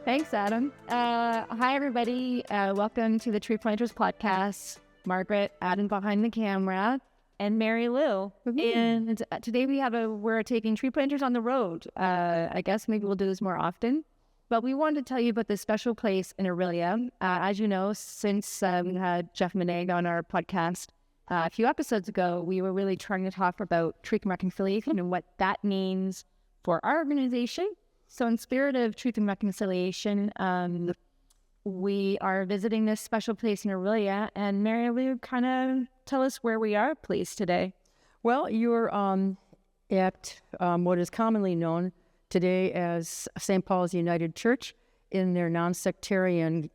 Thanks, Adam. Hi, everybody. Welcome to the Tree Planters podcast. Margaret, Adam behind the camera, and Mary Lou. And today we're taking tree planters on the road. I guess maybe we'll do this more often. But we wanted to tell you about this special place in Orillia. As you know, since we had Jeff Meneg on our podcast a few episodes ago, we were really trying to talk about truth and reconciliation and what that means for our organization. So in spirit of truth and reconciliation, we are visiting this special place in Orillia. And Mary Lou, kind of tell us where we are, please, today. Well, you're at what is commonly known today as St. Paul's United Church in their non-sectarian,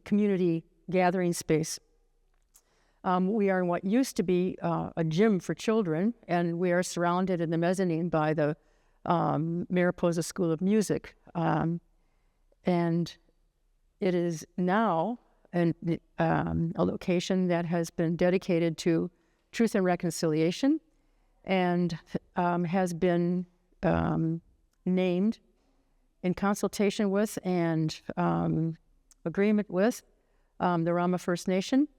community gathering space. We are in what used to be a gym for children, and we are surrounded in the mezzanine by the Mariposa School of Music. And it is now a location that has been dedicated to truth and reconciliation and has been named in consultation with and agreement with the Rama First Nation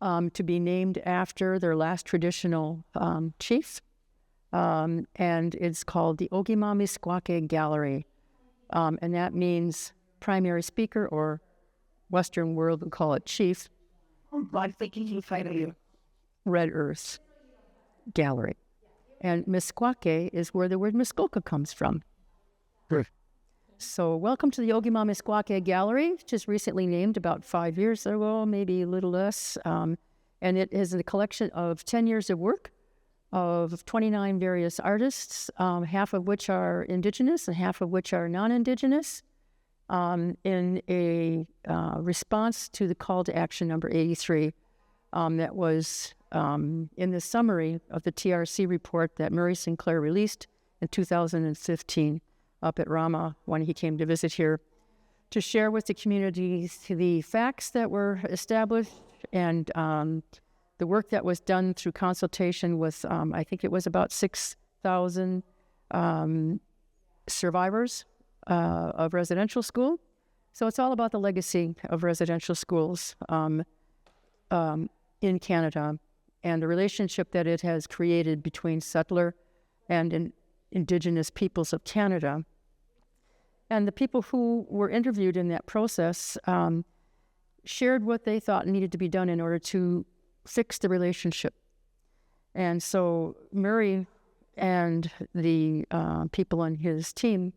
to be named after their last traditional chief. And it's called the Ogimami Gallery. And that means primary speaker, or Western world would call it chief. Red Earth Gallery. And Meskwake is where the word Muskoka comes from. So welcome to the Ogimami Gallery, just recently named about 5 years ago, maybe a little less. And it is a collection of 10 years of work of 29 various artists, half of which are Indigenous and half of which are non-Indigenous, in a response to the call to action number 83 that was in the summary of the TRC report that Murray Sinclair released in 2015 up at Rama when he came to visit here to share with the community the facts that were established and the work that was done through consultation with, I think it was about 6,000 survivors of residential school. So it's all about the legacy of residential schools in Canada and the relationship that it has created between settler and Indigenous peoples of Canada. And the people who were interviewed in that process shared what they thought needed to be done in order to fix the relationship. And so Murray and the people on his team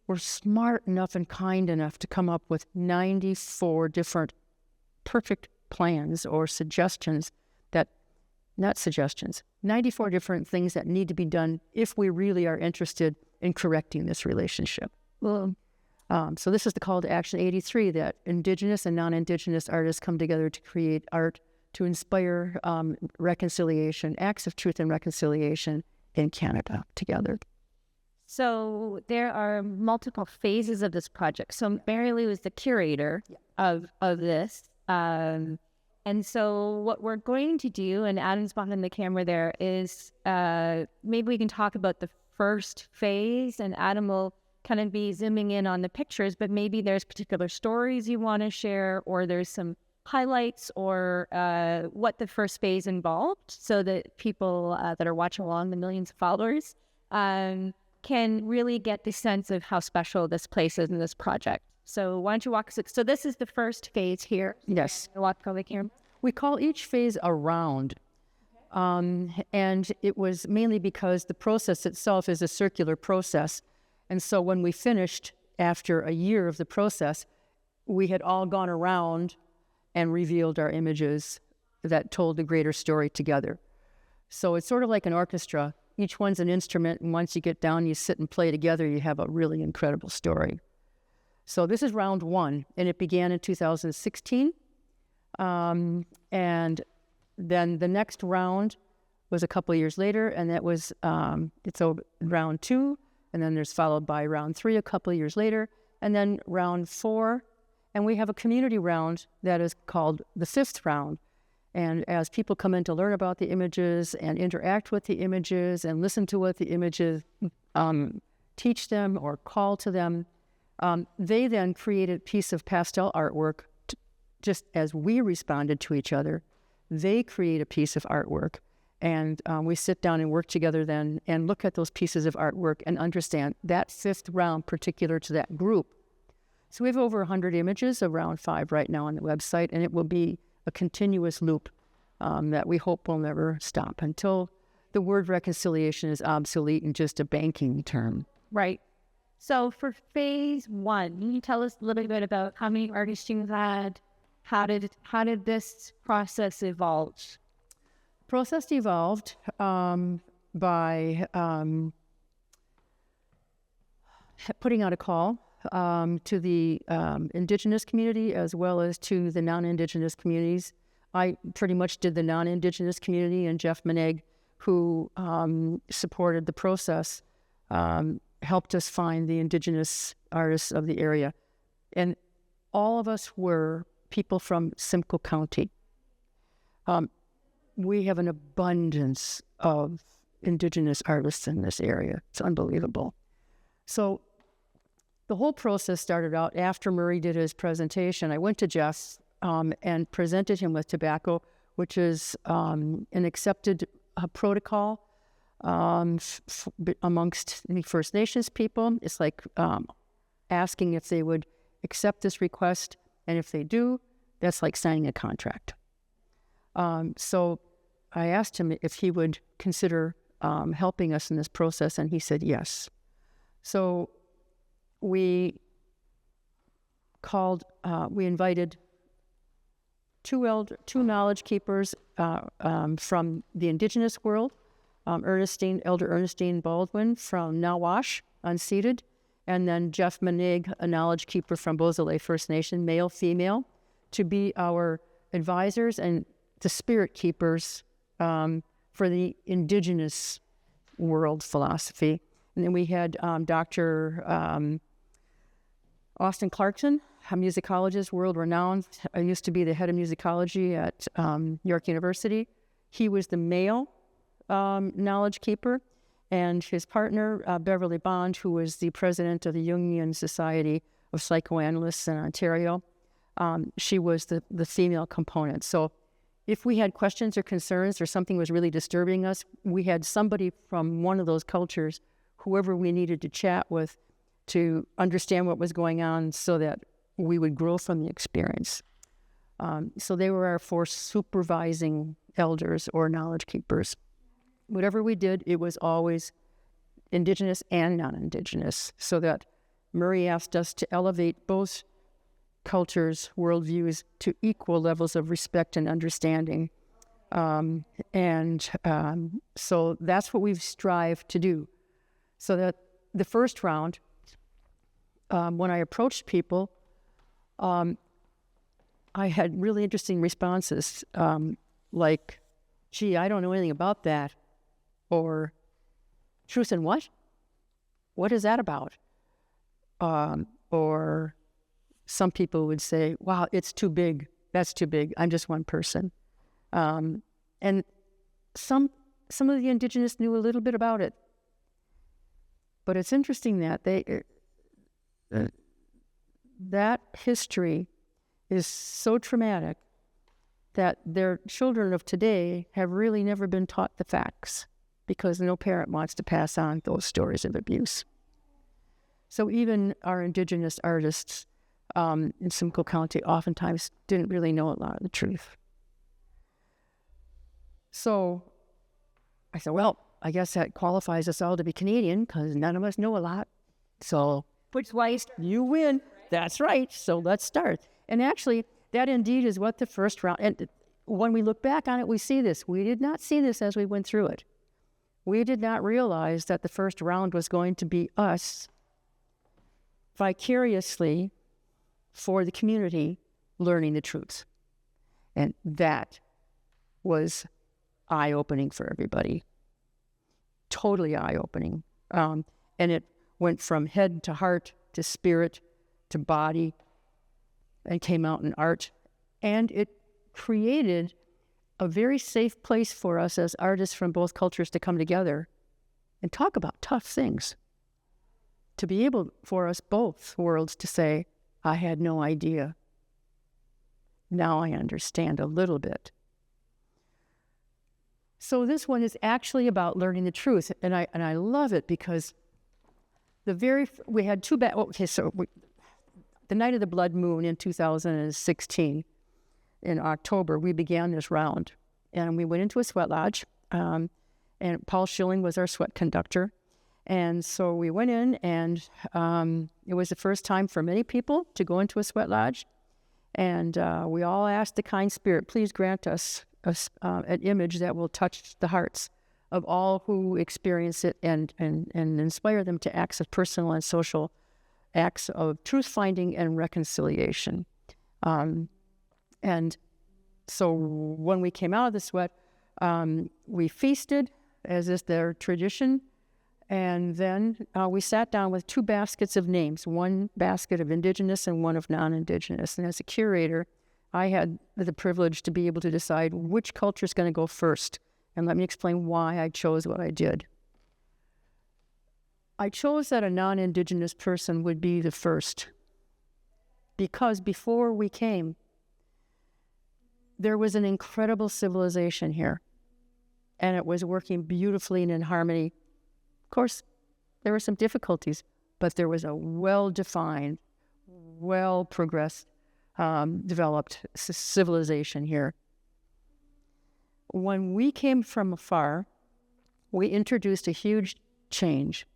were smart enough and kind enough to come up with 94 different perfect plans or suggestions 94 different things that need to be done if we really are interested in correcting this relationship. So this is the call to action 83, that Indigenous and non-Indigenous artists come together to create art to inspire reconciliation, acts of truth and reconciliation in Canada together. So there are multiple phases of this project. So Mary Lou is the curator of this. And so what we're going to do, and Adam's behind the camera there, is maybe we can talk about the first phase, and Adam will kind of be zooming in on the pictures, but maybe there's particular stories you want to share, or there's some highlights, or what the first phase involved, so that people that are watching along, the millions of followers, can really get the sense of how special this place is in this project. So why don't you walk us? So this is the first phase here. Yes. Walk over here. We call each phase a round. And it was mainly because the process itself is a circular process. And so when we finished, after a year of the process, we had all gone around and revealed our images that told the greater story together. So it's sort of like an orchestra. Each one's an instrument, and once you get down, you sit and play together, you have a really incredible story. So this is round one, and it began in 2016. And then the next round was a couple of years later, and that was, it's round two, and then there's followed by round three a couple of years later, and then round four, and we have a community round that is called the fifth round. And as people come in to learn about the images and interact with the images and listen to what the images teach them or call to them. They then created a piece of pastel artwork just as we responded to each other. They create a piece of artwork, and we sit down and work together then and look at those pieces of artwork and understand that fifth round particular to that group. So we have over 100 images, around 5 right now on the website, and it will be a continuous loop that we hope will never stop until the word reconciliation is obsolete and just a banking term. Right. So for phase 1, can you tell us a little bit about how many artists you had? How did this process evolve? Process evolved by putting out a call to the Indigenous community as well as to the non-Indigenous communities. I pretty much did the non-Indigenous community, and Jeff Menig, who supported the process, helped us find the Indigenous artists of the area. And all of us were people from Simcoe County. We have an abundance of Indigenous artists in this area. It's unbelievable. So the whole process started out after Murray did his presentation. I went to Jeff and presented him with tobacco, which is an accepted protocol amongst the First Nations people. It's like asking if they would accept this request, and if they do, that's like signing a contract. So I asked him if he would consider helping us in this process, and he said yes. So we invited two knowledge keepers from the Indigenous world, Elder Ernestine Baldwin from Nawash, unceded, and then Jeff Menig, a knowledge keeper from Beausoleil First Nation, male, female, to be our advisors and the spirit keepers for the Indigenous world philosophy. And then we had Dr. Austin Clarkson, a musicologist, world-renowned. I used to be the head of musicology at York University. He was the male knowledge keeper, and his partner, Beverly Bond, who was the president of the Jungian Society of Psychoanalysts in Ontario, she was the female component. So if we had questions or concerns or something was really disturbing us, we had somebody from one of those cultures, whoever we needed to chat with, to understand what was going on so that we would grow from the experience. So they were our 4 supervising elders or knowledge keepers. Whatever we did, it was always Indigenous and non-Indigenous, so that Murray asked us to elevate both cultures' worldviews to equal levels of respect and understanding. So that's what we've strived to do. So that the first round, when I approached people, I had really interesting responses, like, gee, I don't know anything about that, or truth and what? What is that about? Or some people would say, wow, it's too big. That's too big. I'm just one person. And some of the Indigenous knew a little bit about it. But it's interesting that that history is so traumatic that their children of today have really never been taught the facts, because no parent wants to pass on those stories of abuse. So even our Indigenous artists in Simcoe County oftentimes didn't really know a lot of the truth. So I said, well, I guess that qualifies us all to be Canadian, because none of us know a lot. So Which is why you win. That's right. So let's start. And actually, that indeed is what the first round, and when we look back on it, we see this. We did not see this as we went through it. We did not realize that the first round was going to be us vicariously for the community learning the truth. And that was eye-opening for everybody. Totally eye-opening. And it went from head to heart to spirit to body and came out in art. And it created a very safe place for us as artists from both cultures to come together and talk about tough things. to be able for us both worlds to say, I had no idea. Now I understand a little bit. So this one is actually about learning the truth, and I love it because we had two the night of the blood moon in 2016, in October, we began this round, and we went into a sweat lodge, and Paul Schilling was our sweat conductor, and so we went in, and it was the first time for many people to go into a sweat lodge, and we all asked the kind spirit, please grant us an image that will touch the hearts of all who experience it and inspire them to acts of personal and social acts of truth-finding and reconciliation. And so when we came out of the sweat, we feasted, as is their tradition, and then we sat down with two baskets of names, one basket of Indigenous and one of non-Indigenous. And as a curator, I had the privilege to be able to decide which culture is going to go first. And let me explain why I chose what I did. I chose that a non-Indigenous person would be the first because before we came, there was an incredible civilization here, and it was working beautifully and in harmony. Of course, there were some difficulties, but there was a well-defined, well-progressed, developed civilization here. When we came from afar, we introduced a huge change,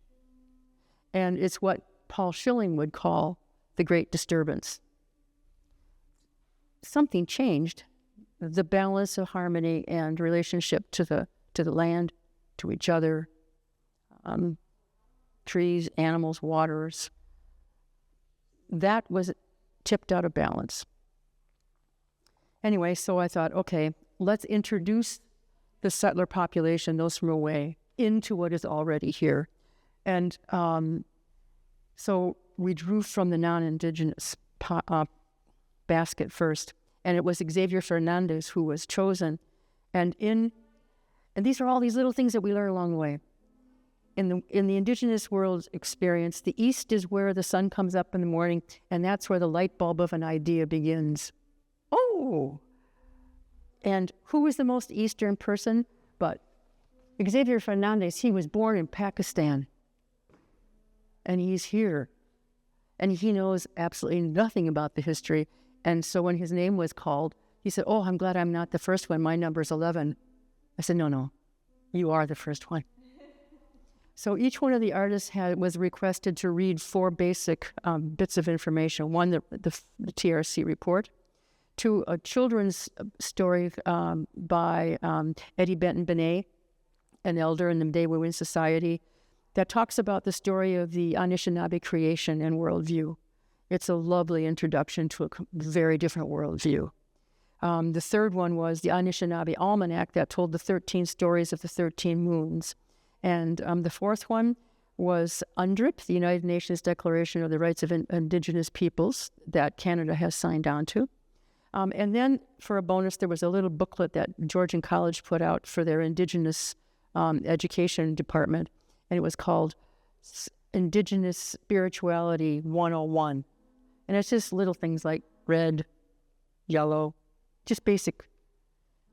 and it's what Paul Schilling would call the Great Disturbance. Something changed, the balance of harmony and relationship to the land, to each other, trees, animals, waters. That was tipped out of balance. Anyway, so I thought, okay, let's introduce the settler population, those from away, into what is already here. And so we drew from the non-Indigenous basket first, and it was Xavier Fernandez who was chosen. And these are all these little things that we learn along the way. In the Indigenous world experience, the East is where the sun comes up in the morning, and that's where the light bulb of an idea begins. Oh! And who is the most Eastern person? But Xavier Fernandez, he was born in Pakistan. And he's here. And he knows absolutely nothing about the history. And so when his name was called, he said, oh, I'm glad I'm not the first one. My number's 11. I said, no, you are the first one. So each one of the artists was requested to read 4 basic bits of information. One, the TRC report. 2, a children's story by Eddie Benton Benet, an elder in the Dewawiin Society, that talks about the story of the Anishinaabe creation and worldview. It's a lovely introduction to a very different worldview. The 3rd one was the Anishinaabe Almanac that told the 13 stories of the 13 moons. And the 4th one was UNDRIP, the United Nations Declaration of the Rights of Indigenous Peoples that Canada has signed on to. And then for a bonus, there was a little booklet that Georgian College put out for their Indigenous education department, and it was called Indigenous Spirituality 101. And it's just little things like red, yellow, just basic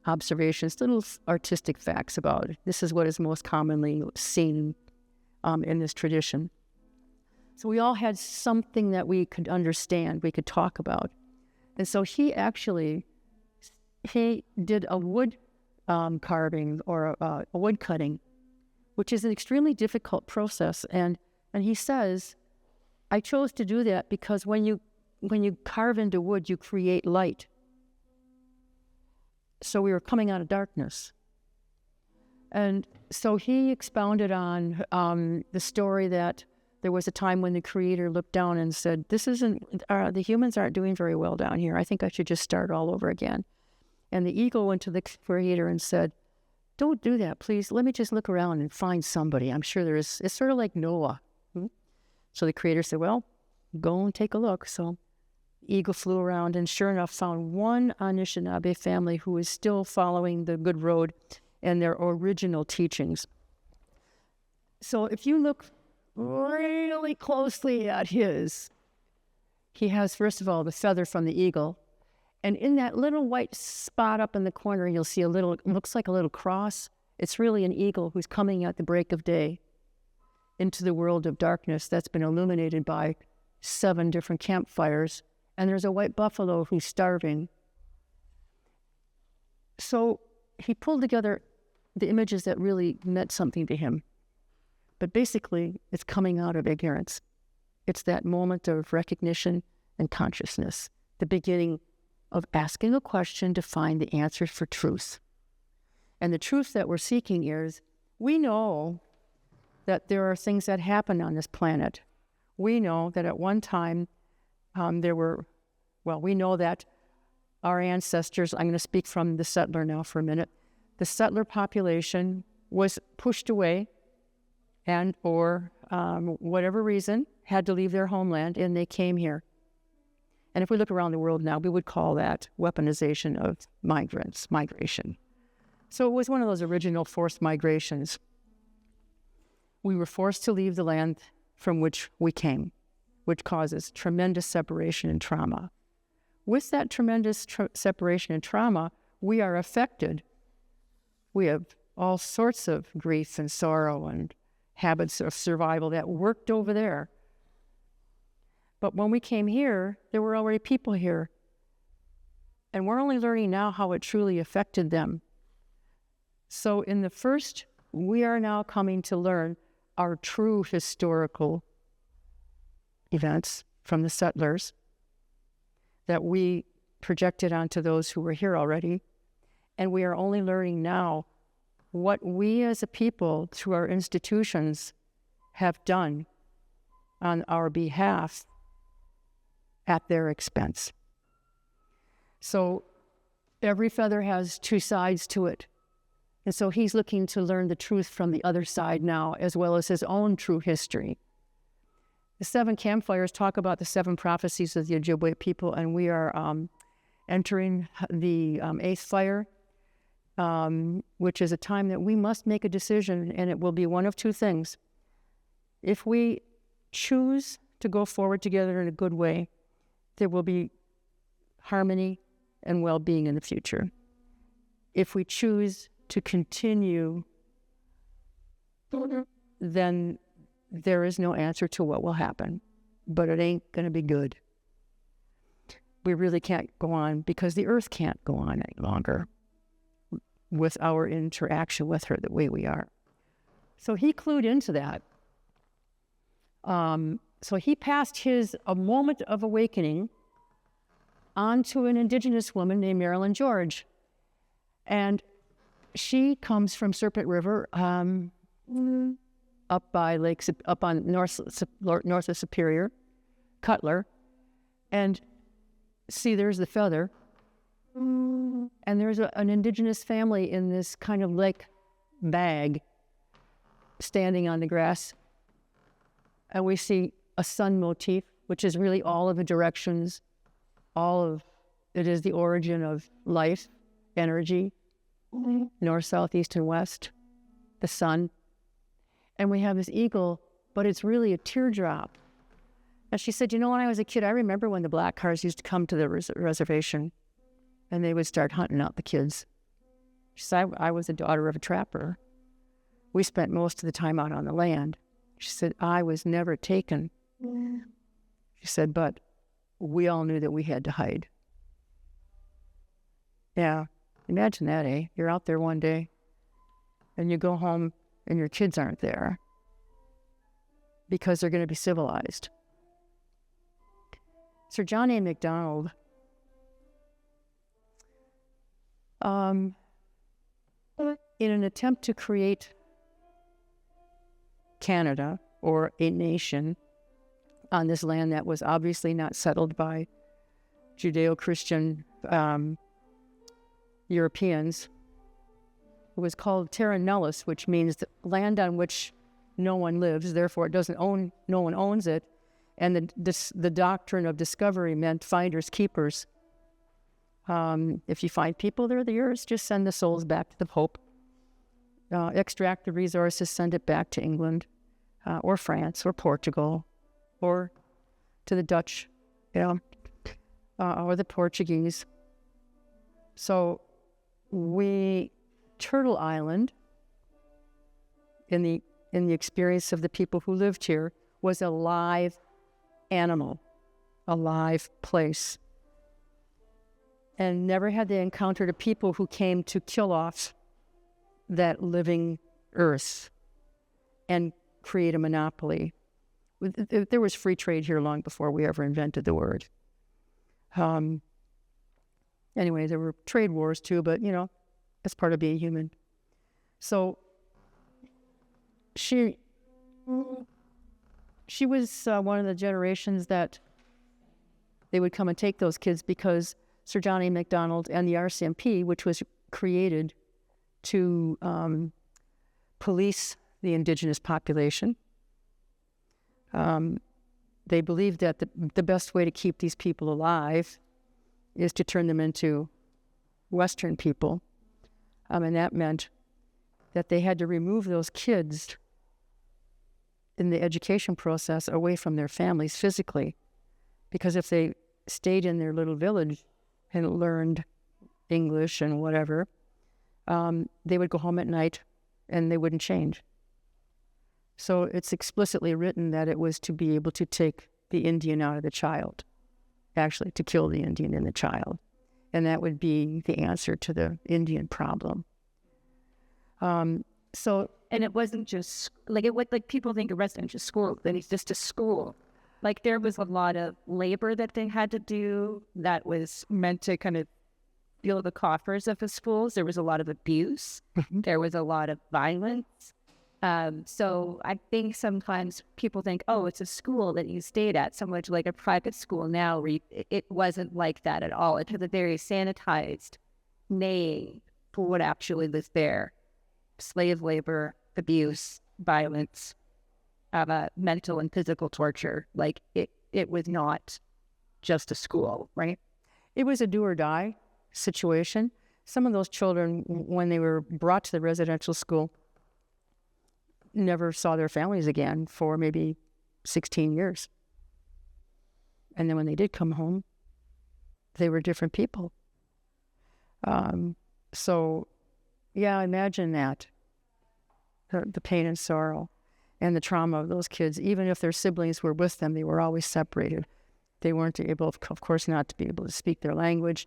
observations, little artistic facts about it. This is what is most commonly seen in this tradition. So we all had something that we could understand, we could talk about. And so he did a wood carving or a wood cutting, which is an extremely difficult process. And he says, I chose to do that because when you carve into wood, you create light. So we were coming out of darkness. And so he expounded on the story that there was a time when the Creator looked down and said, the humans aren't doing very well down here. I think I should just start all over again. And the eagle went to the Creator and said, don't do that, please. Let me just look around and find somebody. I'm sure there is. It's sort of like Noah. So the Creator said, well, go and take a look. So eagle flew around and sure enough found one Anishinaabe family who is still following the good road and their original teachings. So if you look really closely at his, he has, first of all, the feather from the eagle. And in that little white spot up in the corner, you'll see a little, looks like a little cross. It's really an eagle who's coming at the break of day into the world of darkness that's been illuminated by 7 different campfires. And there's a white buffalo who's starving. So he pulled together the images that really meant something to him. But basically, it's coming out of ignorance. It's that moment of recognition and consciousness, the beginning of asking a question to find the answer for truth. And the truth that we're seeking is, we know that there are things that happen on this planet. We know that at one time we know that our ancestors, I'm going to speak from the settler now for a minute, the settler population was pushed away and for whatever reason had to leave their homeland, and they came here. And if we look around the world now, we would call that weaponization of migration. So it was one of those original forced migrations. We were forced to leave the land from which we came, which causes tremendous separation and trauma. With that tremendous separation and trauma, we are affected. We have all sorts of grief and sorrow and habits of survival that worked over there. But when we came here, there were already people here. And we're only learning now how it truly affected them. So in the first, we are now coming to learn our true historical events from the settlers that we projected onto those who were here already. And we are only learning now what we as a people, through our institutions, have done on our behalf at their expense. So every feather has 2 sides to it. And so he's looking to learn the truth from the other side now, as well as his own true history. The 7 campfires talk about the 7 prophecies of the Ojibwe people, and we are entering the 8th fire, which is a time that we must make a decision, and it will be one of 2 things. If we choose to go forward together in a good way, there will be harmony and well-being in the future. If we choose to continue, then there is no answer to what will happen, but it ain't going to be good. We really can't go on because the earth can't go on any longer with our interaction with her the way we are. So he clued into that. So he passed a moment of awakening on to an Indigenous woman named Marilyn George. And she comes from Serpent River, up by up on north of Superior, Cutler. And see, there's the feather. And there's an Indigenous family in this kind of lake bag standing on the grass. And we see a sun motif, which is really all of the directions, it is the origin of life, energy, north, south, east, and west, the sun. And we have this eagle, but it's really a teardrop. And she said, when I was a kid, I remember when the black cars used to come to the reservation, and they would start hunting out the kids. She said, I was the daughter of a trapper. We spent most of the time out on the land. She said, I was never taken. She said, but we all knew that we had to hide. Yeah, imagine that, eh? You're out there one day, and you go home, and your kids aren't there because they're going to be civilized. Sir John A. Macdonald, in an attempt to create Canada, or a nation, on this land that was obviously not settled by Judeo-Christian Europeans, it was called Terra Nullis, which means the land on which no one lives, therefore no one owns it. And the doctrine of discovery meant finders, keepers. If you find people, they're yours, just send the souls back to the Pope. Extract the resources, send it back to England. or France or Portugal or to the Dutch, or the Portuguese. So Turtle Island, in the experience of the people who lived here, was a live animal, a live place. And never had they encountered a people who came to kill off that living earth and create a monopoly. There was free trade here long before we ever invented the word. Anyway, there were trade wars too, but that's part of being human. So she was one of the generations that they would come and take those kids because Sir John A. Macdonald and the RCMP, which was created to police the Indigenous population, they believed that the best way to keep these people alive is to turn them into Western people. And that meant that they had to remove those kids in the education process away from their families physically. Because if they stayed in their little village and learned English and whatever, they would go home at night and they wouldn't change. So it's explicitly written that it was to be able to take the Indian out of the child, actually to kill the Indian in the child. And that would be the answer to the Indian problem. And it wasn't just like people think a residential school, then it's just a school. Like there was a lot of labor that they had to do that was meant to kind of fill the coffers of the schools. There was a lot of abuse. There was a lot of violence. So I think sometimes people think, oh, it's a school that you stayed at, so much like a private school now. It wasn't like that at all. It was a very sanitized name for what actually was there. Slave labor, abuse, violence, mental and physical torture. Like it was not just a school, right? It was a do or die situation. Some of those children, when they were brought to the residential school, never saw their families again for maybe 16 years. And then when they did come home, they were different people. So, yeah, imagine that. The pain and sorrow and the trauma of those kids. Even if their siblings were with them, they were always separated. They weren't able, of course, not to be able to speak their language.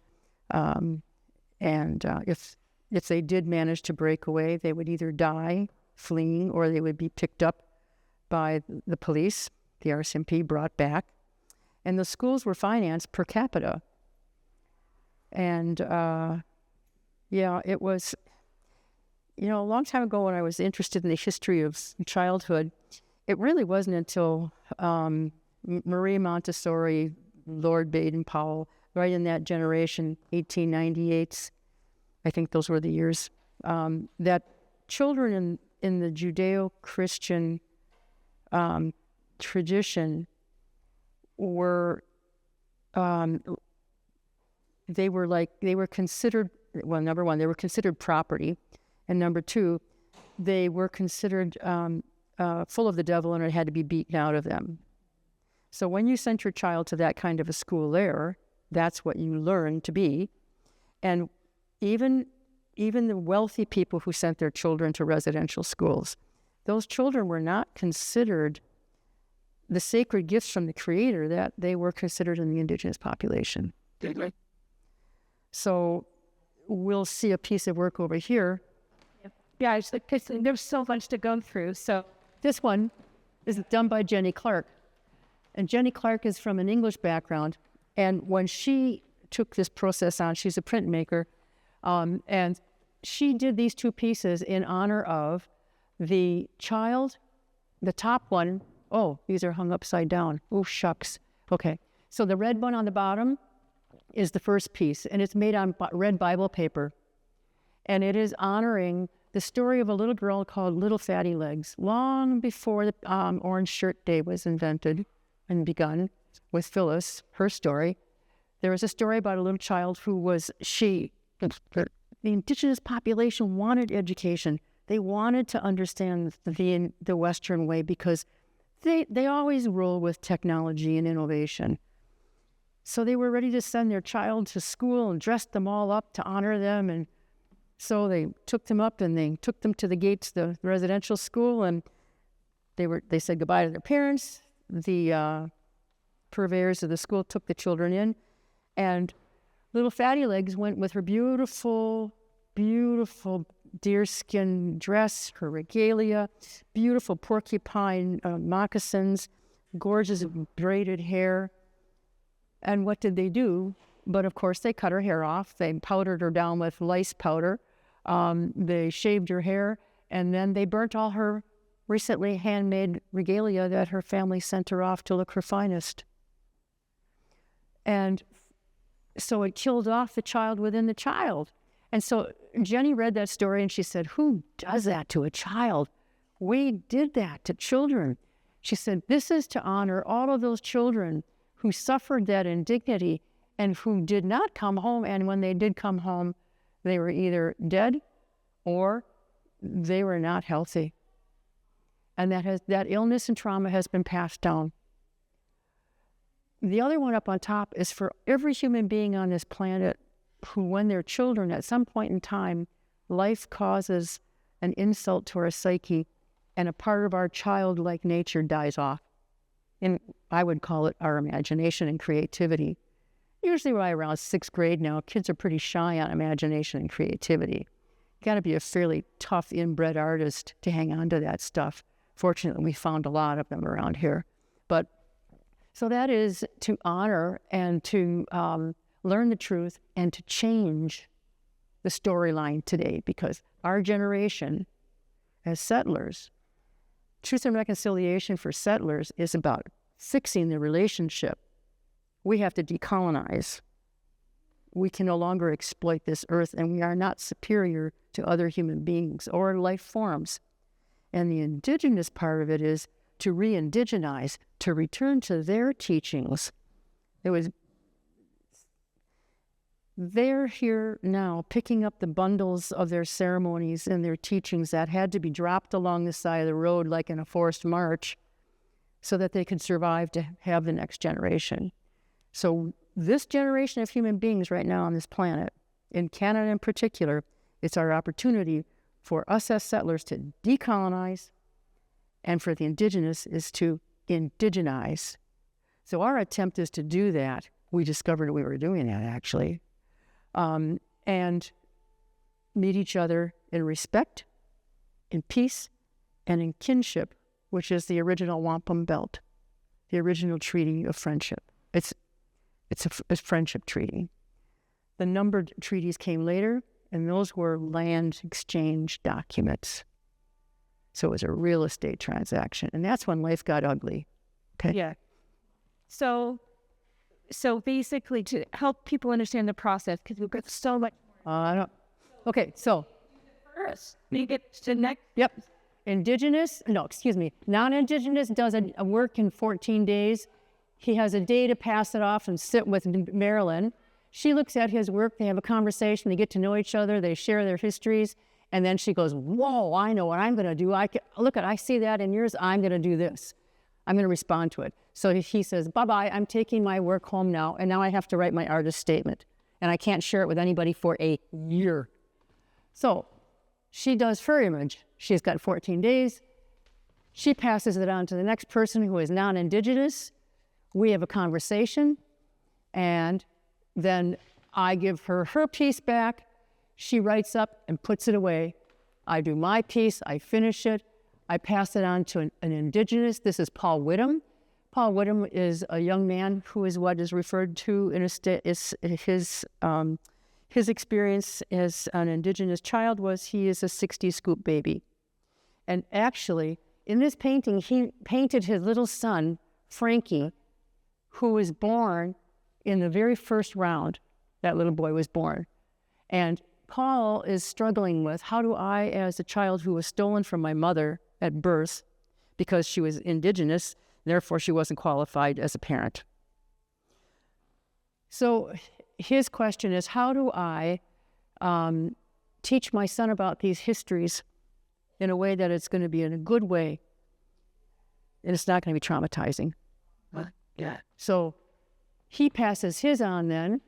If they did manage to break away, they would either die fleeing, or they would be picked up by the police, the RCMP, brought back. And the schools were financed per capita. And it was, a long time ago when I was interested in the history of childhood, it really wasn't until Marie Montessori, Lord Baden-Powell, right in that generation, 1898, I think those were the years, that children in the Judeo-Christian tradition were considered, well, number one, they were considered property, and number two, they were considered full of the devil, and it had to be beaten out of them. So when you sent your child to that kind of a school there, that's what you learned to be. And even the wealthy people who sent their children to residential schools, those children were not considered the sacred gifts from the Creator that they were considered in the Indigenous population. So we'll see a piece of work over here. Yeah, it's like, there's so much to go through. So this one is done by Jenny Clark. And Jenny Clark is from an English background. And when she took this process on, she's a printmaker, and she did these two pieces in honor of the child. The top one, oh, these are hung upside down. Oh, shucks. Okay. So the red one on the bottom is the first piece, and it's made on red Bible paper. And it is honoring the story of a little girl called Little Fatty Legs, long before the Orange Shirt Day was invented and begun with Phyllis, her story. There was a story about a little child who was, the Indigenous population wanted education. They wanted to understand the Western way because they always rule with technology and innovation. So they were ready to send their child to school and dress them all up to honor them. And so they took them up and they took them to the gates of the residential school, and they said goodbye to their parents. The purveyors of the school took the children in, and little Fatty Legs went with her beautiful, beautiful deerskin dress, her regalia, beautiful porcupine moccasins, gorgeous braided hair. And what did they do? But of course, they cut her hair off. They powdered her down with lice powder. They shaved her hair, and then they burnt all her recently handmade regalia that her family sent her off to look her finest. And so it killed off the child within the child. And so Jenny read that story and she said, who does that to a child? We did that to children. She said, this is to honor all of those children who suffered that indignity and who did not come home. And when they did come home, they were either dead or they were not healthy. And that illness and trauma has been passed down. The other one up on top is for every human being on this planet who, when they're children, at some point in time, life causes an insult to our psyche and a part of our childlike nature dies off. And I would call it our imagination and creativity. Usually right around 6th grade now, kids are pretty shy on imagination and creativity. You got to be a fairly tough, inbred artist to hang on to that stuff. Fortunately, we found a lot of them around here. But so that is to honor and to learn the truth and to change the storyline today, because our generation as settlers, truth and reconciliation for settlers is about fixing the relationship. We have to decolonize. We can no longer exploit this earth, and we are not superior to other human beings or life forms. And the indigenous part of it is to re-indigenize, to return to their teachings. They're here now picking up the bundles of their ceremonies and their teachings that had to be dropped along the side of the road like in a forced march so that they could survive to have the next generation. So this generation of human beings right now on this planet, in Canada in particular, it's our opportunity for us as settlers to decolonize, and for the indigenous is to indigenize. So our attempt is to do that. We discovered we were doing that, actually. And meet each other in respect, in peace, and in kinship, which is the original wampum belt, the original treaty of friendship. It's a friendship treaty. The numbered treaties came later, and those were land exchange documents. So it was a real estate transaction, and that's when life got ugly. Okay. Yeah. So basically, to help people understand the process, because we've got so much. Okay, so. First, we get to next. Yep. Non-Indigenous does a work in 14 days. He has a day to pass it off and sit with Marilyn. She looks at his work, they have a conversation, they get to know each other, they share their histories, and then she goes, whoa, I know what I'm going to do. I see that in yours, I'm going to do this. I'm going to respond to it. So he says, bye-bye, I'm taking my work home now, and now I have to write my artist statement, and I can't share it with anybody for a year. So she does her image. She's got 14 days. She passes it on to the next person who is non-Indigenous. We have a conversation, and then I give her her piece back. She writes up and puts it away. I do my piece, I finish it, I pass it on to an Indigenous. This is Paul Whittam. Paul Whittam is a young man who is what is referred to in his experience as an Indigenous child was he is a 60 scoop baby. And actually, in this painting, he painted his little son, Frankie, who was born in the very first round. That little boy was born. And Paul is struggling with, how do I, as a child who was stolen from my mother at birth, because she was Indigenous, therefore she wasn't qualified as a parent. So his question is, how do I teach my son about these histories in a way that it's going to be in a good way, and it's not going to be traumatizing. Yeah. So he passes his on then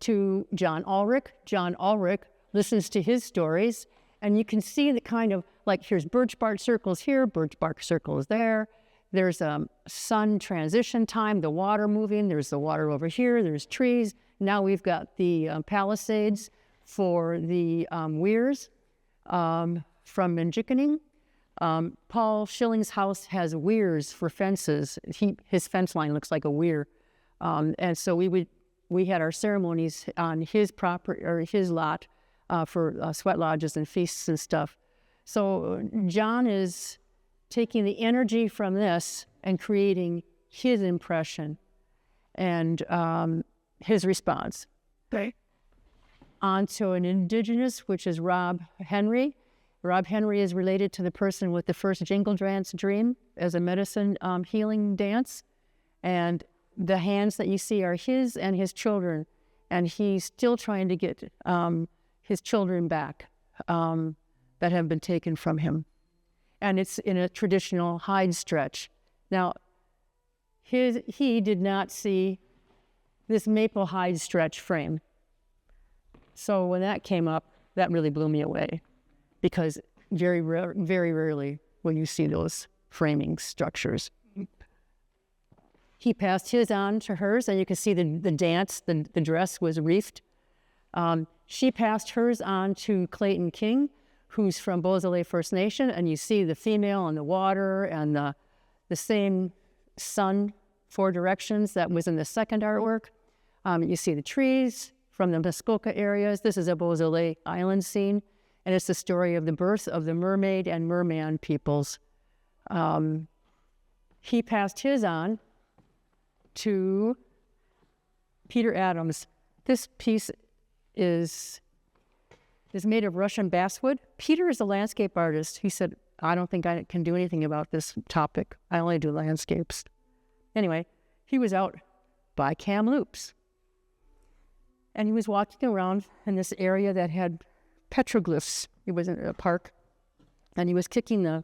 to John Ulrich. John Ulrich listens to his stories, and you can see the kind of, like, here's birch bark circles here, birch bark circles there. There's sun transition time, the water moving. There's the water over here. There's trees. Now we've got the palisades for the weirs from Minjikaning. Paul Schilling's house has weirs for fences. His fence line looks like a weir. And so we had our ceremonies on his property or his lot for sweat lodges and feasts and stuff. So John is taking the energy from this and creating his impression and his response. Okay. On to an Indigenous, which is Rob Henry. Rob Henry is related to the person with the first Jingle Dance Dream as a medicine healing dance. And the hands that you see are his and his children. And he's still trying to get his children back that have been taken from him. And it's in a traditional hide stretch. Now, he did not see this maple hide stretch frame. So when that came up, that really blew me away, because very rarely will you see those framing structures. He passed his on to hers, and you can see the dance, the dress was wreathed. She passed hers on to Clayton King, who's from Beausoleil First Nation, and you see the female and the water and the same sun, 4 directions that was in the second artwork. You see the trees from the Muskoka areas. This is a Beausoleil Island scene, and it's the story of the birth of the mermaid and merman peoples. He passed his on to Peter Adams. This piece is made of Russian basswood. Peter is a landscape artist. He said, I don't think I can do anything about this topic. I only do landscapes. Anyway, he was out by Kamloops. And he was walking around in this area that had petroglyphs. It was in a park. And he was kicking the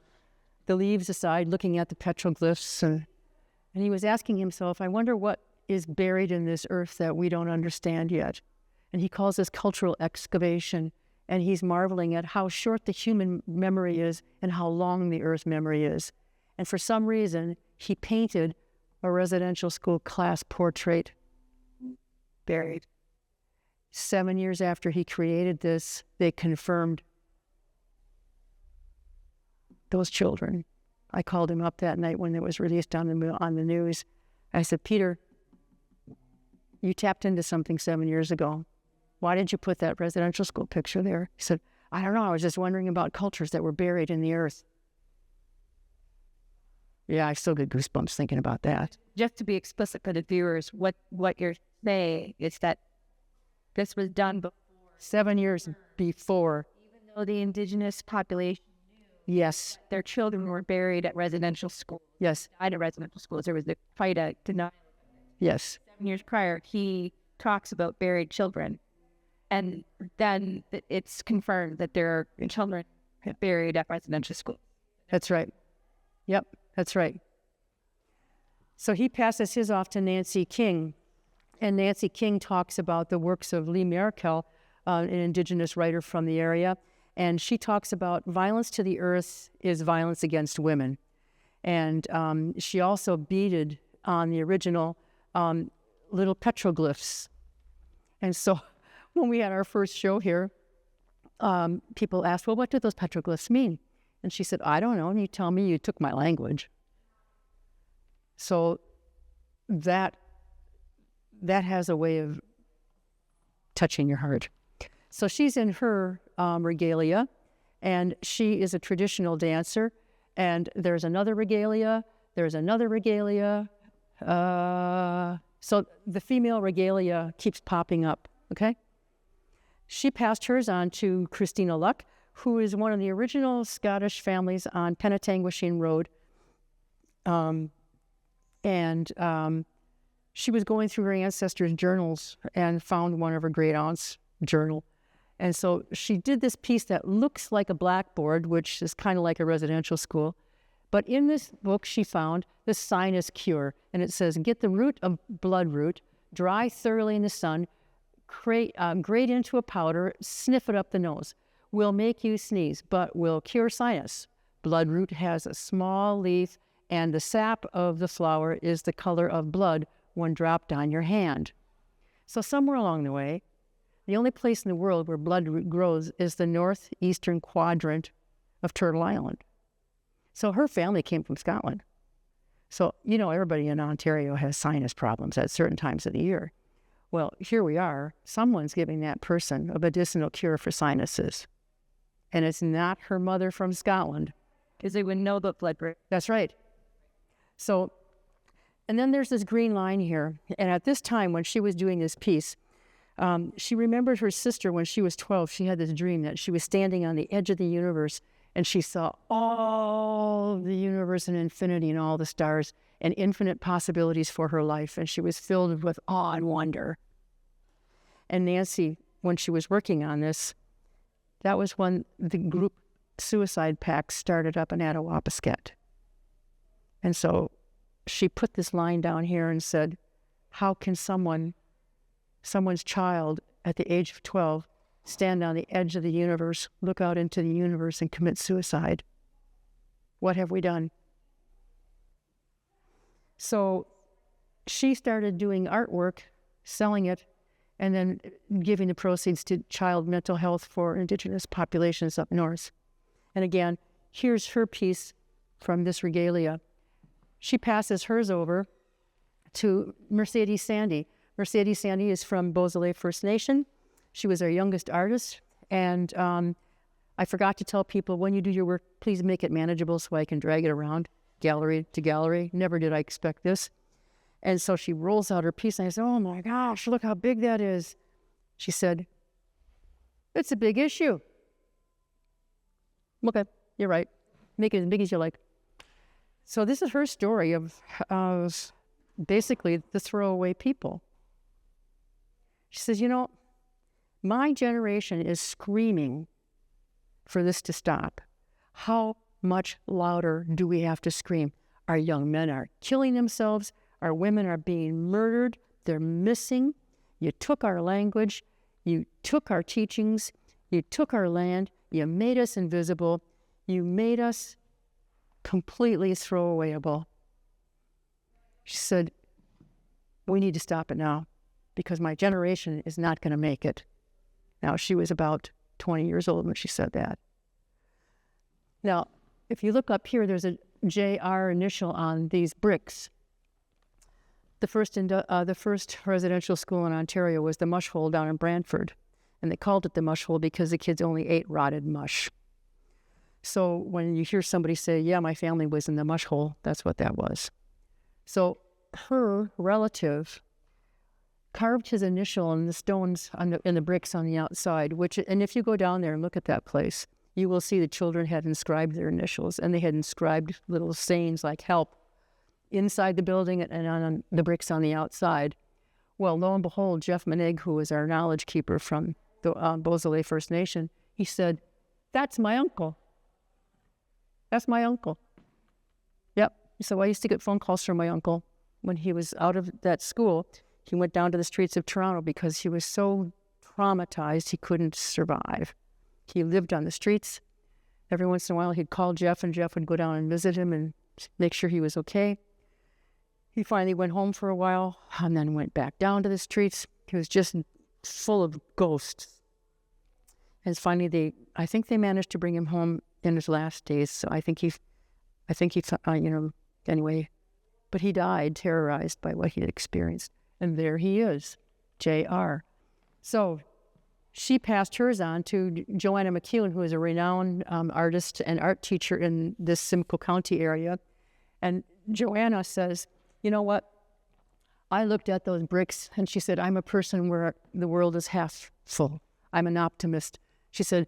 leaves aside, looking at the petroglyphs. And he was asking himself, I wonder what is buried in this earth that we don't understand yet. And he calls this cultural excavation. And he's marveling at how short the human memory is and how long the earth memory is. And for some reason, he painted a residential school class portrait buried. 7 years after he created this, they confirmed those children. I called him up that night when it was released on the news. I said, Peter, you tapped into something 7 years ago. Why did you put that residential school picture there? He said, I don't know. I was just wondering about cultures that were buried in the earth. Yeah, I still get goosebumps thinking about that. Just to be explicit for the viewers, what you're saying is that this was done before. 7 years before. Even though the Indigenous population knew Yes. their children were buried at residential schools. Yes. Died at residential schools. There was the fight to deny. Yes. 7 years prior, he talks about buried children. And then it's confirmed that there are children buried at residential schools. That's right. Yep, that's right. So he passes his off to Nancy King. And Nancy King talks about the works of Lee Merkel, an Indigenous writer from the area. And she talks about violence to the earth is violence against women. And she also beaded on the original little petroglyphs. And so when we had our first show here, people asked, well, what do those petroglyphs mean? And she said, I don't know. And you tell me, you took my language. So that has a way of touching your heart. So she's in her regalia, and she is a traditional dancer. And there's another regalia. There's another regalia. So the female regalia keeps popping up, okay? She passed hers on to Christina Luck, who is one of the original Scottish families on Penetanguishene Road. She was going through her ancestors' journals and found one of her great aunts' journal. And so she did this piece that looks like a blackboard, which is kind of like a residential school. But in this book, she found the sinus cure. And it says, get the root of bloodroot, dry thoroughly in the sun, grate into a powder, sniff it up the nose. Will make you sneeze, but will cure sinus. Bloodroot has a small leaf, and the sap of the flower is the color of blood when dropped on your hand. So somewhere along the way, the only place in the world where bloodroot grows is the northeastern quadrant of Turtle Island. So her family came from Scotland. So, everybody in Ontario has sinus problems at certain times of the year. Well, here we are. Someone's giving that person a medicinal cure for sinuses. And it's not her mother from Scotland. Because they wouldn't know about bloodroot. That's right. So, and then there's this green line here. And at this time, when she was doing this piece, she remembered her sister when she was 12. She had this dream that she was standing on the edge of the universe, and she saw all the universe and infinity and all the stars and infinite possibilities for her life. And she was filled with awe and wonder. And Nancy, when she was working on this, that was when the group suicide pact started up in Attawapiskat. And so she put this line down here and said, how can someone's child at the age of 12 stand on the edge of the universe, look out into the universe, and commit suicide? What have we done? So she started doing artwork, selling it, and then giving the proceeds to child mental health for Indigenous populations up north. And again, here's her piece from this regalia. She passes hers over to Mercedes Sandy. Mercedes Sandy is from Beausoleil First Nation. She was our youngest artist. And I forgot to tell people, when you do your work, please make it manageable so I can drag it around gallery to gallery. Never did I expect this. And so she rolls out her piece, and I said, oh my gosh, look how big that is. She said, it's a big issue. Okay, you're right. Make it as big as you like. So this is her story of basically the throwaway people. She says, my generation is screaming for this to stop. How much louder do we have to scream? Our young men are killing themselves. Our women are being murdered. They're missing. You took our language. You took our teachings. You took our land. You made us invisible. You made us completely throwawayable. She said, we need to stop it now because my generation is not going to make it. Now, she was about 20 years old when she said that. Now, if you look up here, there's a JR initial on these bricks. The first residential school in Ontario was the Mush Hole down in Brantford, and they called it the Mush Hole because the kids only ate rotted mush. So when you hear somebody say, yeah, my family was in the Mush Hole, that's what that was. So her relative carved his initial in the stones in the bricks on the outside, and if you go down there and look at that place, you will see the children had inscribed their initials, and they had inscribed little sayings like help inside the building and on the bricks on the outside. Well, lo and behold, Jeff Menig, who was our knowledge keeper from the Beausoleil First Nation, he said, that's my uncle. That's my uncle. Yep. So I used to get phone calls from my uncle when he was out of that school. He went down to the streets of Toronto because he was so traumatized he couldn't survive. He lived on the streets. Every once in a while he'd call Jeff, and Jeff would go down and visit him and make sure he was okay. He finally went home for a while and then went back down to the streets. He was just full of ghosts. And finally, I think they managed to bring him home in his last days. So I think he, anyway, but he died terrorized by what he had experienced. And there he is, JR. So she passed hers on to Joanna McEwen, who is a renowned artist and art teacher in this Simcoe County area. And Joanna says, you know what? I looked at those bricks, and she said, I'm a person where the world is half full. I'm an optimist. She said,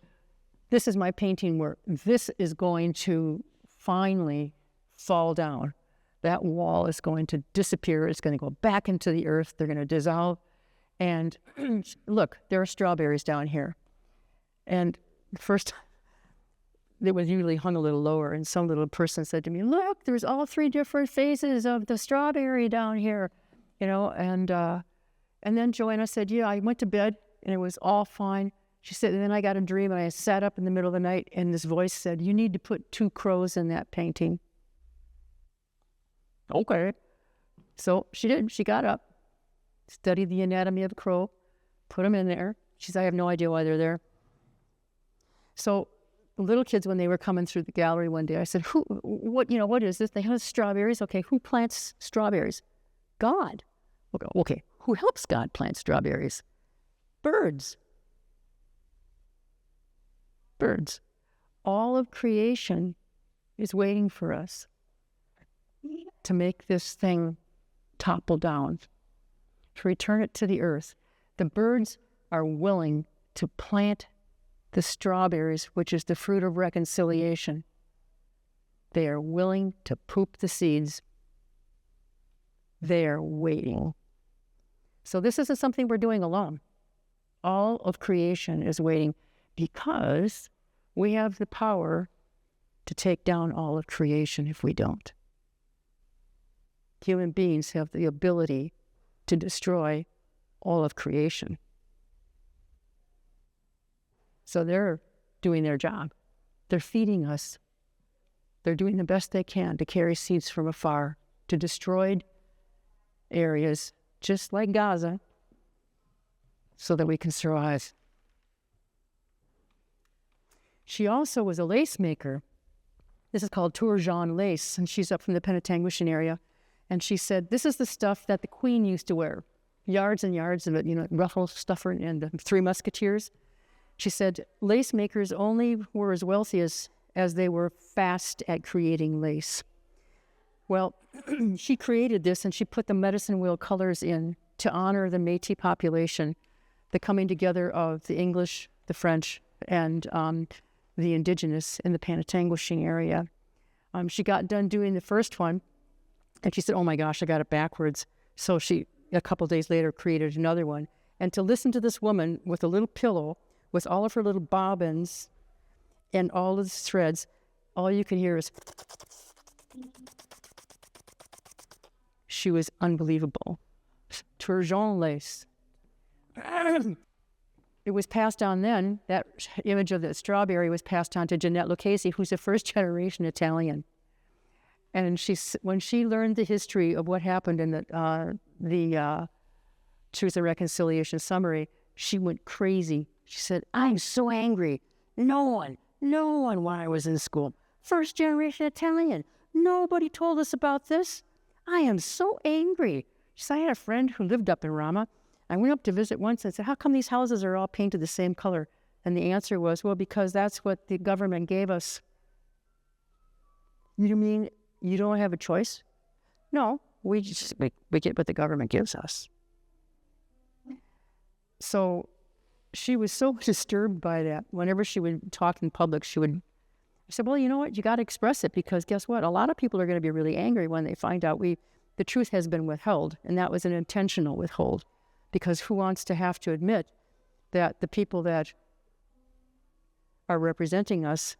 this is my painting where this is going to finally fall down. That wall is going to disappear. It's going to go back into the earth. They're going to dissolve. And look, there are strawberries down here. And first, it was usually hung a little lower, and some little person said to me, "Look, there's all 3 different phases of the strawberry down here," and then Joanna said, "Yeah, I went to bed and it was all fine." She said, and then I got a dream and I sat up in the middle of the night and this voice said, "You need to put 2 crows in that painting." Okay. So she did. She got up, studied the anatomy of a crow, put them in there. She said, "I have no idea why they're there." So the little kids, when they were coming through the gallery one day, I said, what is this? They have strawberries. Okay, who plants strawberries? God. Okay, who helps God plant strawberries? Birds. Birds. All of creation is waiting for us to make this thing topple down, to return it to the earth. The birds are willing to plant the strawberries, which is the fruit of reconciliation. They are willing to poop the seeds. They are waiting. So this isn't something we're doing alone. All of creation is waiting because we have the power to take down all of creation if we don't. Human beings have the ability to destroy all of creation. So they're doing their job. They're feeding us. They're doing the best they can to carry seeds from afar to destroyed areas, just like Gaza, so that we can survive. She also was a lace maker. This is called Turgeon lace, and she's up from the Penetanguishene area. And she said, this is the stuff that the Queen used to wear. Yards and yards of it, ruffle stuffer and the 3 Musketeers. She said, lace makers only were as wealthy as they were fast at creating lace. Well, she created this and she put the medicine wheel colors in to honor the Métis population, the coming together of the English, the French, and the Indigenous in the Penetanguishene area. She got done doing the first one, and she said, "Oh my gosh, I got it backwards." So she, a couple days later, created another one. And to listen to this woman with a little pillow, with all of her little bobbins and all of the threads, all you can hear is... She was unbelievable. Turgeon lace. It was passed on then, that image of the strawberry was passed on to Jeanette Lucchese, who's a first-generation Italian. And when she learned the history of what happened in the Truth and Reconciliation summary, she went crazy. She said, "I'm so angry. No one when I was in school. First-generation Italian. Nobody told us about this. I am so angry." She said, "I had a friend who lived up in Rama. I went up to visit once and said, how come these houses are all painted the same color?" And the answer was, well, because that's what the government gave us. You mean you don't have a choice? No, we get what the government gives us. So she was so disturbed by that. Whenever she would talk in public, I said, well, you know what? You got to express it, because guess what? A lot of people are going to be really angry when they find out the truth has been withheld, and that was an intentional withhold, because who wants to have to admit that the people that are representing us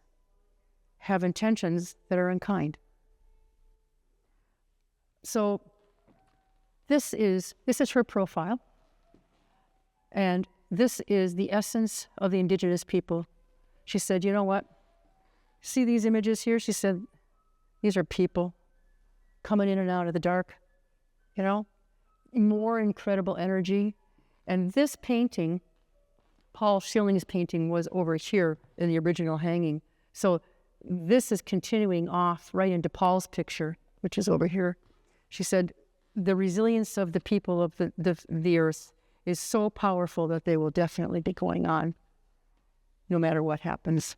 have intentions that are unkind? So this is her profile, and this is the essence of the Indigenous people. She said, you know what? See these images here? She said, these are people coming in and out of the dark, more incredible energy. And this painting, Paul Schilling's painting, was over here in the original hanging. So this is continuing off right into Paul's picture, which is over here. She said, the resilience of the people of the earth is so powerful that they will definitely be going on no matter what happens.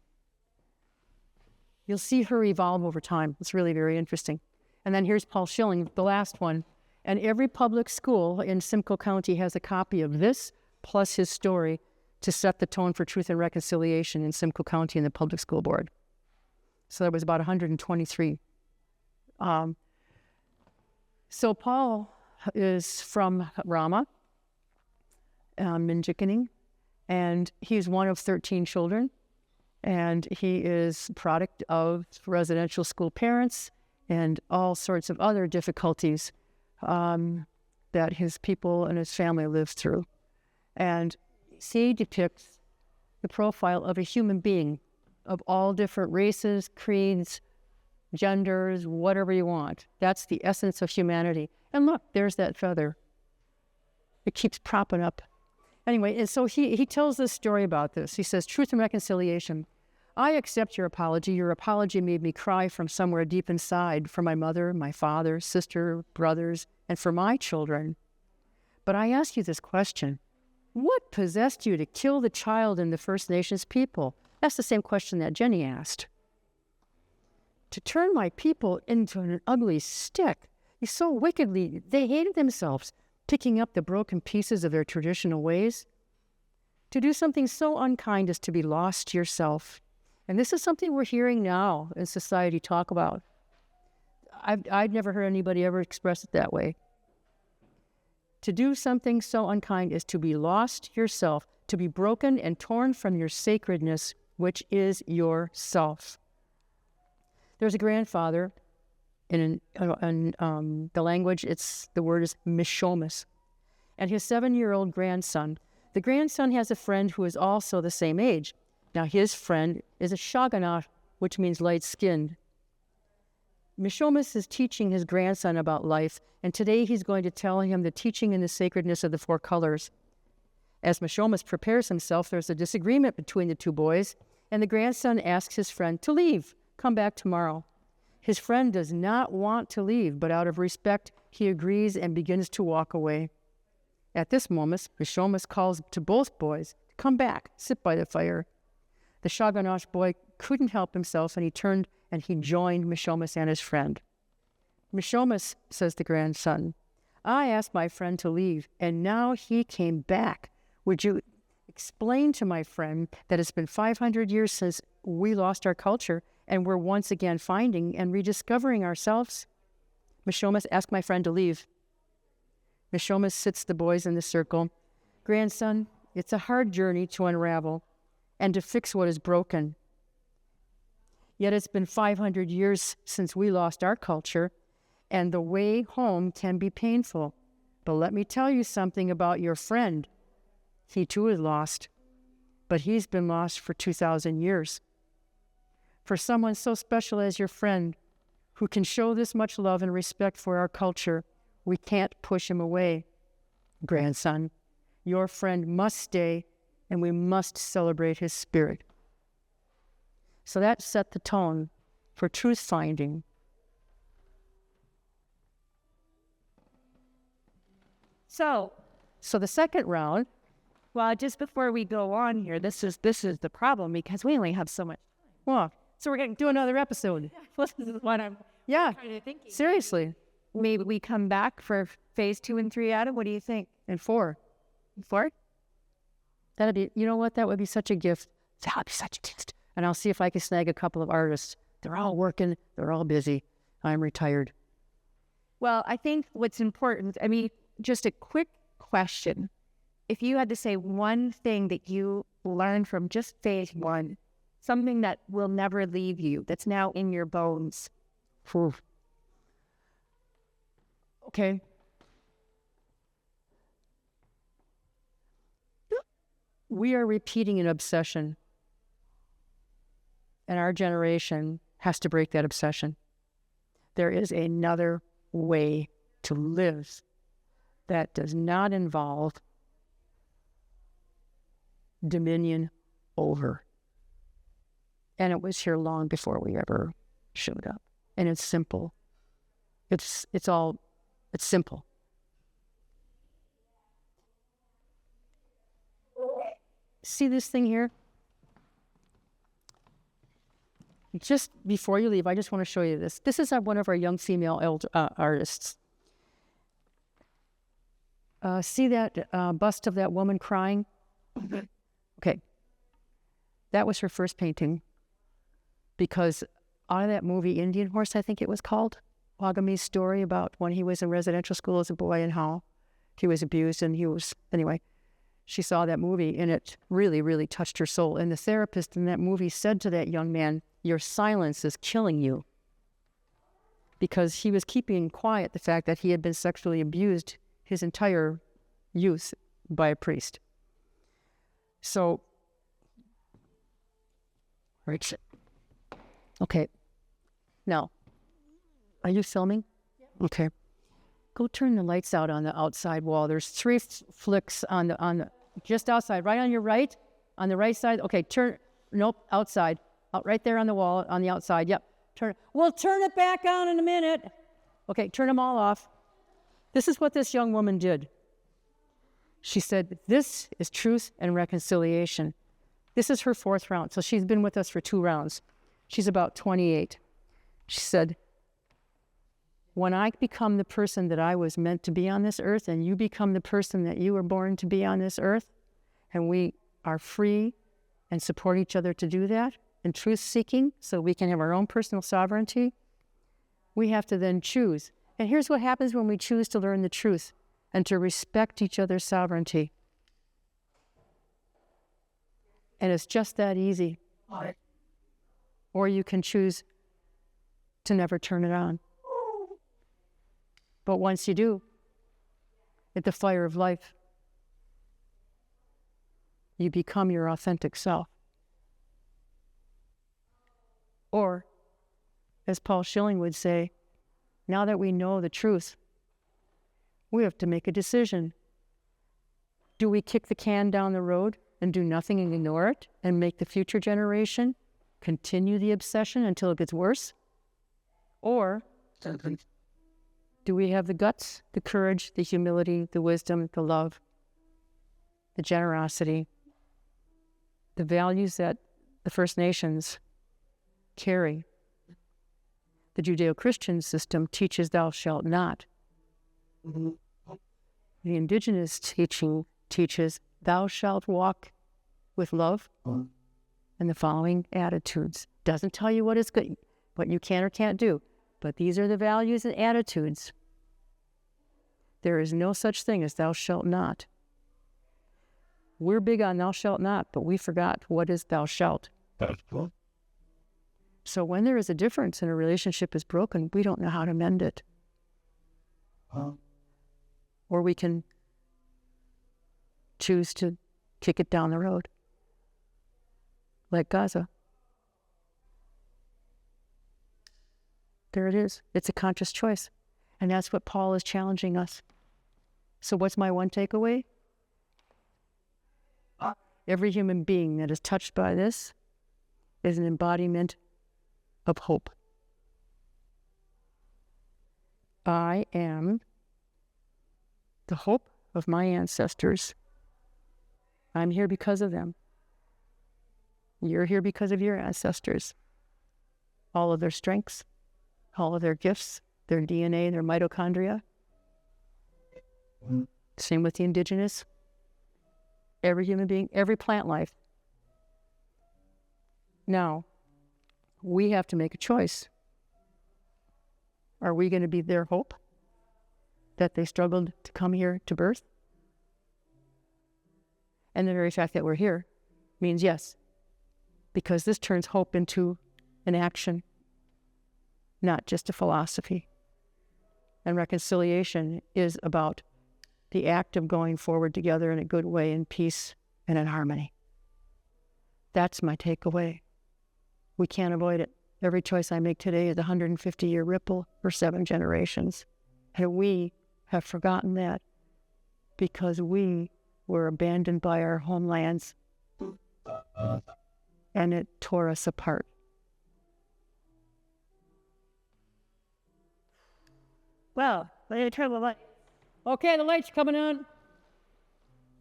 You'll see her evolve over time. It's really very interesting. And then here's Paul Schilling, the last one. And every public school in Simcoe County has a copy of this, plus his story, to set the tone for truth and reconciliation in Simcoe County and the public school board. So there was about 123. So Paul is from Rama, Minjikaning, And he's one of 13 children. And he is a product of residential school parents and all sorts of other difficulties that his people and his family lived through. And he depicts the profile of a human being of all different races, creeds, genders, whatever you want. That's the essence of humanity. And look, there's that feather. It keeps propping up. Anyway, and so he tells this story about this. He says, truth and reconciliation. I accept your apology. Your apology made me cry from somewhere deep inside for my mother, my father, sister, brothers, and for my children. But I ask you this question. What possessed you to kill the child and the First Nations people? That's the same question that Jenny asked. To turn my people into an ugly stick. So wickedly, they hated themselves, picking up the broken pieces of their traditional ways. To do something so unkind as to be lost to yourself. And this is something we're hearing now in society talk about. I'd never heard anybody ever express it that way. To do something so unkind is to be lost yourself, to be broken and torn from your sacredness, which is yourself. There's a grandfather, in the language, the word is mishomis, and his 7-year-old grandson. The grandson has a friend who is also the same age. Now, his friend is a Shoggonaut, which means light-skinned. Mishomis is teaching his grandson about life, and today he's going to tell him the teaching and the sacredness of the 4 colors. As Mishomis prepares himself, there's a disagreement between the 2 boys, and the grandson asks his friend to leave, come back tomorrow. His friend does not want to leave, but out of respect, he agrees and begins to walk away. At this moment, Mishomis calls to both boys to come back, sit by the fire. The Shoggonaut boy couldn't help himself, and he turned and he joined Mishomis and his friend. Mishomis, says the grandson, I asked my friend to leave, and now he came back. Would you explain to my friend that it's been 500 years since we lost our culture, and we're once again finding and rediscovering ourselves? Mishomis asked my friend to leave. Mishomis sits the boys in the circle. Grandson, it's a hard journey to unravel and to fix what is broken. Yet it's been 500 years since we lost our culture, and the way home can be painful. But let me tell you something about your friend. He too is lost, but he's been lost for 2,000 years. For someone so special as your friend, who can show this much love and respect for our culture, we can't push him away. Grandson, your friend must stay, and we must celebrate his spirit. So that set the tone for truth-finding. So the second round. Well, just before we go on here, this is the problem because we only have so much time. Well, So we're going to do another episode. This is what I'm kind of thinking. Seriously. Maybe we come back for phase 2 and 3, Adam. What do you think? And 4. 4? That'd be, you know what? That would be such a gift. That would be such a gift. And I'll see if I can snag a couple of artists. They're all working. They're all busy. I'm retired. Well, I think what's important, I mean, just a quick question. If you had to say one thing that you learned from just phase 1, something that will never leave you, that's now in your bones. Okay. We are repeating an obsession. And our generation has to break that obsession. There is another way to live that does not involve dominion over. And it was here long before we ever showed up. And it's simple. It's simple. See this thing here? Just before you leave, I just want to show you this. This is one of our young female artists. See that bust of that woman crying? Okay. That was her first painting. Because out of that movie, Indian Horse, I think it was called, Wagami's story about when he was in residential school as a boy and how he was abused and anyway. she saw that movie, and it really, really touched her soul. And the therapist in that movie said to that young man, "Your silence is killing you." Because he was keeping quiet the fact that he had been sexually abused his entire youth by a priest. So, right. Okay. Now, are you filming? Yeah. Okay. Go turn the lights out on the outside wall. There's 3 flicks on the just outside, right on your right, on the right side. Okay, outside, out right there on the wall, on the outside. Yep, we'll turn it back on in a minute. Okay, turn them all off. This is what this young woman did. She said, "This is truth and reconciliation." This is her 4th round, so she's been with us for 2 rounds. She's about 28. She said, "When I become the person that I was meant to be on this earth, and you become the person that you were born to be on this earth, and we are free and support each other to do that, and truth-seeking, so we can have our own personal sovereignty, we have to then choose." And here's what happens when we choose to learn the truth and to respect each other's sovereignty. And it's just that easy. Or you can choose to never turn it on. But once you do, at the fire of life, you become your authentic self. Or, as Paul Schilling would say, now that we know the truth, we have to make a decision. Do we kick the can down the road and do nothing and ignore it and make the future generation continue the obsession until it gets worse? Or do we have the guts, the courage, the humility, the wisdom, the love, the generosity, the values that the First Nations carry? The Judeo-Christian system teaches thou shalt not. The Indigenous teaching teaches thou shalt walk with love and the following attitudes. Doesn't tell you what is good, what you can or can't do. But these are the values and attitudes. There is no such thing as thou shalt not. We're big on thou shalt not, but we forgot what is thou shalt. So when there is a difference and a relationship is broken, we don't know how to mend it. Or we can choose to kick it down the road, like Gaza. There it is. It's a conscious choice. And that's what Paul is challenging us. So what's my one takeaway? Every human being that is touched by this is an embodiment of hope. I am the hope of my ancestors. I'm here because of them. You're here because of your ancestors. All of their strengths, all of their gifts, their DNA, their mitochondria. Same with the Indigenous. Every human being, every plant life. Now, we have to make a choice. Are we going to be their hope that they struggled to come here to birth? And the very fact that we're here means yes, because this turns hope into an action, not just a philosophy. And reconciliation is about the act of going forward together in a good way, in peace and in harmony. That's my takeaway. We can't avoid it. Every choice I make today is a 150-year ripple for 7 generations. And we have forgotten that because we were abandoned by our homelands and it tore us apart. Well, let me turn the light. Okay, the lights are coming on.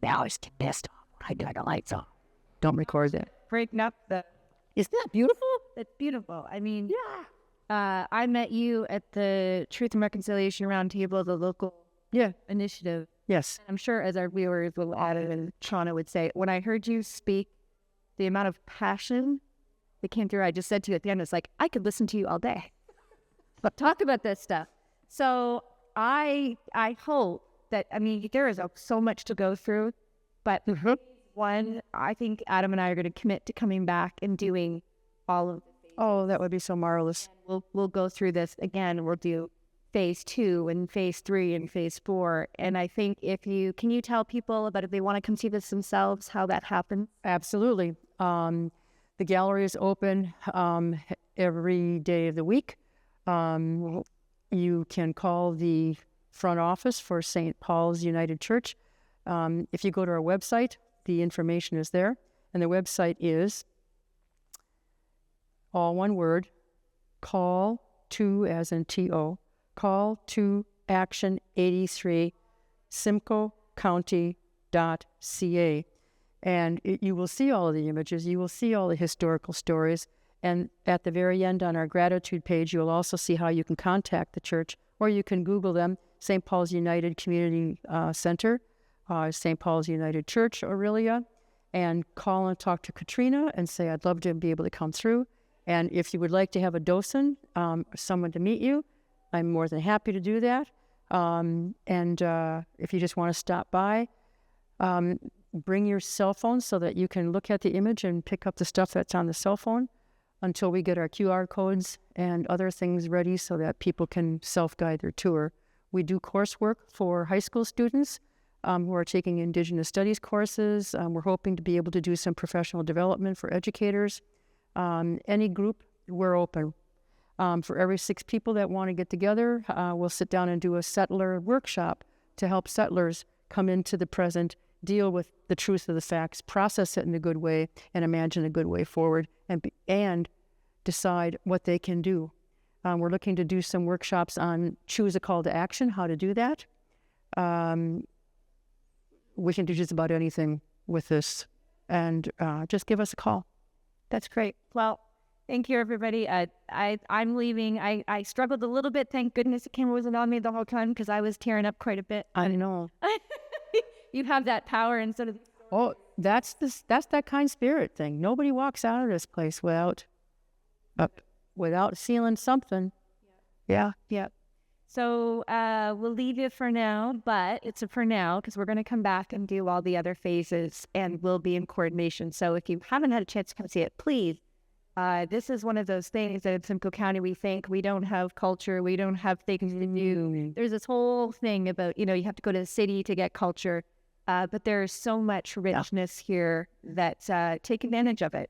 Now I get pissed off when I turn the lights off. Don't record that. Breaking up the... Isn't that beautiful? It's beautiful. I mean, Yeah. I met you at the Truth and Reconciliation Roundtable, the local initiative. Yes. I'm sure as our viewers will add it, and Shauna would say, when I heard you speak, the amount of passion that came through, I just said to you at the end, it's like, I could listen to you all day. But talk about this stuff. So I hope that, I mean, there is so much to go through But one, I think Adam and I are going to commit to coming back and doing all of the phases. Oh, that would be so marvelous. We'll go through this again. We'll do phase 2 and phase 3 and phase 4. And I think can you tell people about if they want to come see this themselves, how that happens? Absolutely. The gallery is open every day of the week. You can call the front office for St. Paul's United Church. If you go to our website, the information is there. And the website is, all one word, call to, as in T-O, call to action 83 Simcoe County.ca. And you will see all of the images. You will see all the historical stories. And at the very end on our gratitude page, you will also see how you can contact the church, or you can Google them, St. Paul's United Community Center, St. Paul's United Church, Aurelia, and call and talk to Katrina and say, I'd love to be able to come through. And if you would like to have a docent, someone to meet you, I'm more than happy to do that. And if you just want to stop by, bring your cell phone so that you can look at the image and pick up the stuff that's on the cell phone until we get our QR codes and other things ready so that people can self-guide their tour. We do coursework for high school students who are taking Indigenous Studies courses. We're hoping to be able to do some professional development for educators. Any group, we're open. For every 6 people that want to get together, we'll sit down and do a settler workshop to help settlers come into the present, deal with the truth of the facts, process it in a good way, and imagine a good way forward, and decide what they can do. We're looking to do some workshops on choose a call to action, how to do that. We can do just about anything with this, and just give us a call. That's great. Well, thank you, everybody. I'm leaving. I struggled a little bit. Thank goodness the camera wasn't on me the whole time because I was tearing up quite a bit. I know. You have that power instead of... Oh, that's that kind spirit thing. Nobody walks out of this place without feeling something. Yeah. So we'll leave it for now, but it's a for now because we're going to come back and do all the other phases and we'll be in coordination. So if you haven't had a chance to come see it, please. This is one of those things that in Simcoe County we think we don't have culture, we don't have things to do. There's this whole thing about, you have to go to the city to get culture. But there's so much richness here that take advantage of it.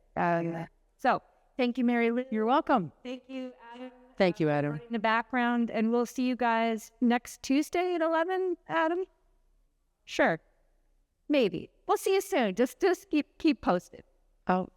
So thank you, Mary Lou. You're welcome. Thank you, Adam. Thank you, Adam. In the background, and we'll see you guys next Tuesday at 11, Adam? Sure. Maybe. We'll see you soon. Just keep posted. Oh.